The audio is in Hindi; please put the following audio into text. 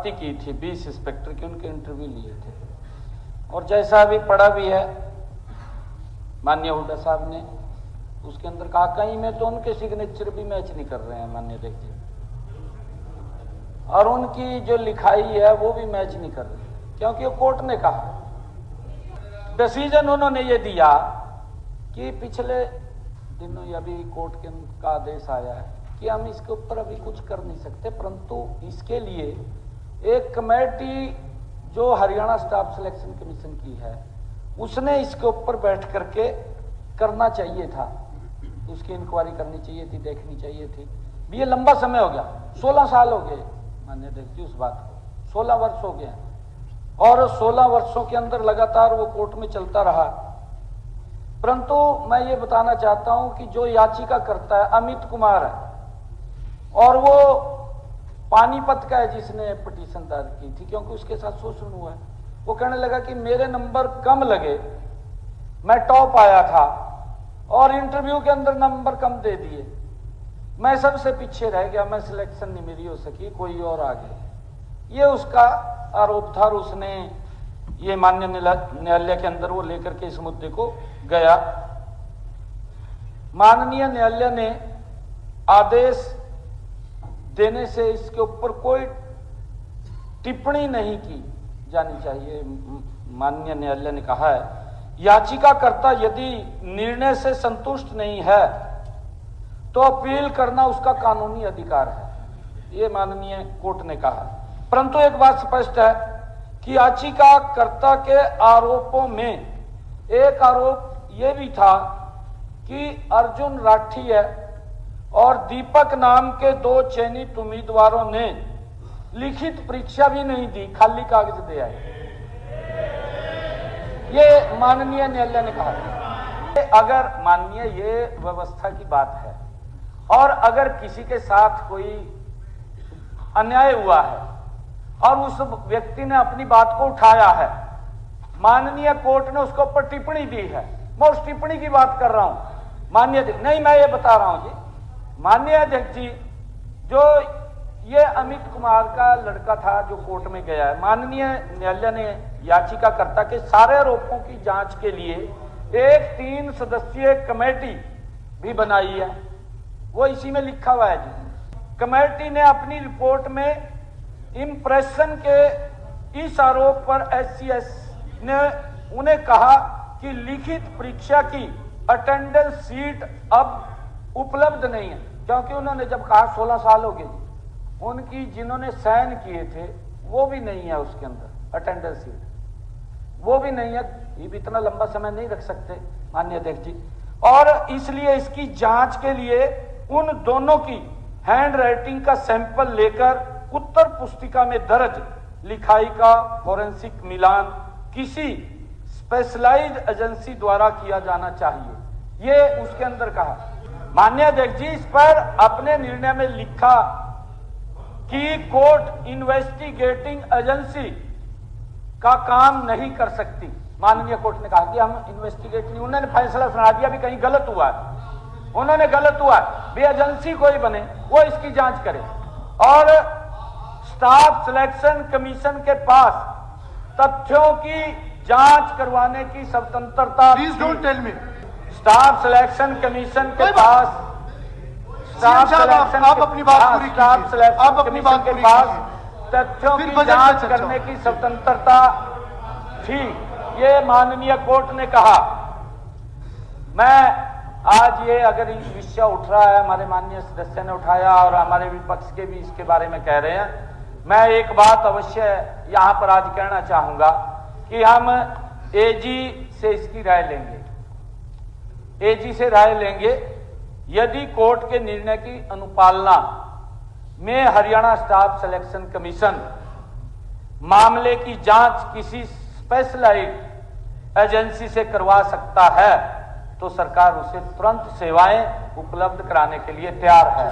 भर्ती की थी 20 इंस्पेक्टर की, उनके इंटरव्यू लिए थे और जैसा अभी पढ़ा भी है माननीय हुड्डा साहब ने, उसके अंदर कहा कहीं में तो उनके सिग्नेचर भी मैच नहीं कर रहे हैं माननीय अध्यक्ष जी, और उनकी जो लिखाई है वो भी मैच नहीं कर रही, क्योंकि कोर्ट ने कहा, डिसीजन उन्होंने ये दिया कि पिछले दिनों अभी कोर्ट का आदेश आया है कि हम इसके ऊपर अभी कुछ कर नहीं सकते, परंतु इसके लिए एक कमेटी जो हरियाणा स्टाफ सिलेक्शन कमीशन की है उसने इसके ऊपर बैठ करके करना चाहिए था, उसकी इंक्वायरी करनी चाहिए थी, देखनी चाहिए थी। ये लंबा समय हो गया, 16 साल हो गए माननीय अध्यक्ष जी उस बात को, 16 वर्ष हो गए और 16 वर्षों के अंदर लगातार वो कोर्ट में चलता रहा। परंतु मैं ये बताना चाहता हूं कि जो याचिका करता है अमित कुमार है और वो पानीपत का है जिसने पिटीशन दायर की थी, क्योंकि उसके साथ शोषण हुआ है। वो कहने लगा कि मेरे नंबर कम लगे, मैं टॉप आया था और इंटरव्यू के अंदर नंबर कम दे दिए, मैं सबसे पीछे रह गया, मैं सिलेक्शन नहीं मेरी हो सकी, कोई और आ गया। ये उसका आरोप था और उसने ये माननीय न्यायालय के अंदर वो लेकर के इस मुद्दे को गया। माननीय न्यायालय ने आदेश देने से इसके ऊपर कोई टिप्पणी नहीं की जानी चाहिए। माननीय न्यायालय ने कहा है याचिकाकर्ता यदि निर्णय से संतुष्ट नहीं है तो अपील करना उसका कानूनी अधिकार है, ये माननीय कोर्ट ने कहा। परंतु एक बात स्पष्ट है कि याचिकाकर्ता के आरोपों में एक आरोप यह भी था कि अर्जुन राठिया और दीपक नाम के 2 चयनित उम्मीदवारों ने लिखित परीक्षा भी नहीं दी, खाली कागज दे आए। ये माननीय न्यायालय ने कहा। अगर माननीय ये व्यवस्था की बात है और अगर किसी के साथ कोई अन्याय हुआ है और उस व्यक्ति ने अपनी बात को उठाया है, माननीय कोर्ट ने उसके ऊपर टिप्पणी दी है, मैं उस टिप्पणी की बात कर रहा हूं माननीय नहीं, मैं ये बता रहा हूं जी माननीय अध्यक्ष जी, जो ये अमित कुमार का लड़का था जो कोर्ट में गया है, माननीय न्यायालय ने याचिकाकर्ता के सारे आरोपों की जांच के लिए एक 3 सदस्यीय कमेटी भी बनाई है, वो इसी में लिखा हुआ है जी। कमेटी ने अपनी रिपोर्ट में इंप्रेशन के इस आरोप पर एससीएस ने उन्हें कहा कि लिखित परीक्षा की अटेंडेंस सीट अब उपलब्ध नहीं है, क्योंकि उन्होंने जब कहा 16 साल हो गए, उनकी जिन्होंने साइन किए थे वो भी नहीं है उसके अंदर अटेंडेंस सीट, वो भी नहीं है। ये भी इतना लंबा समय नहीं रख सकते माननीय अध्यक्ष जी, और इसलिए इसकी जांच के लिए उन दोनों की हैंड राइटिंग का सैंपल लेकर उत्तर पुस्तिका में दर्ज लिखाई का फोरेंसिक मिलान किसी स्पेशलाइज्ड एजेंसी द्वारा किया जाना चाहिए, ये उसके अंदर कहा। माननीय अध्यक्ष जी इस पर अपने निर्णय में लिखा कि कोर्ट इन्वेस्टिगेटिंग एजेंसी का काम नहीं कर सकती। माननीय कोर्ट ने कहा कि हम इन्वेस्टिगेट नहीं, उन्होंने फैसला सुना दिया भी कहीं गलत हुआ है, उन्होंने गलत हुआ भी एजेंसी कोई बने वो इसकी जांच करे, और स्टाफ सिलेक्शन कमीशन के पास तथ्यों की जांच करवाने की स्वतंत्रता। Please don't tell me. Staff selection commission के पास आप अपनी बात पूरी कीजिए, आप अपनी बात के पूरी पास कीजिए। तथ्यों फिर की बजट जांच पे करने की स्वतंत्रता थी, ये माननीय कोर्ट ने कहा। मैं आज ये अगर विषय उठ रहा है, हमारे माननीय सदस्य ने उठाया और हमारे विपक्ष के भी इसके बारे में कह रहे हैं, मैं एक बात अवश्य यहां पर आज कहना चाहूंगा कि हम एजी से इसकी राय लेंगे, एजी से राय लेंगे। यदि कोर्ट के निर्णय की अनुपालना में हरियाणा स्टाफ सिलेक्शन कमीशन मामले की जांच किसी स्पेशलाइज्ड एजेंसी से करवा सकता है तो सरकार उसे तुरंत सेवाएं उपलब्ध कराने के लिए तैयार है।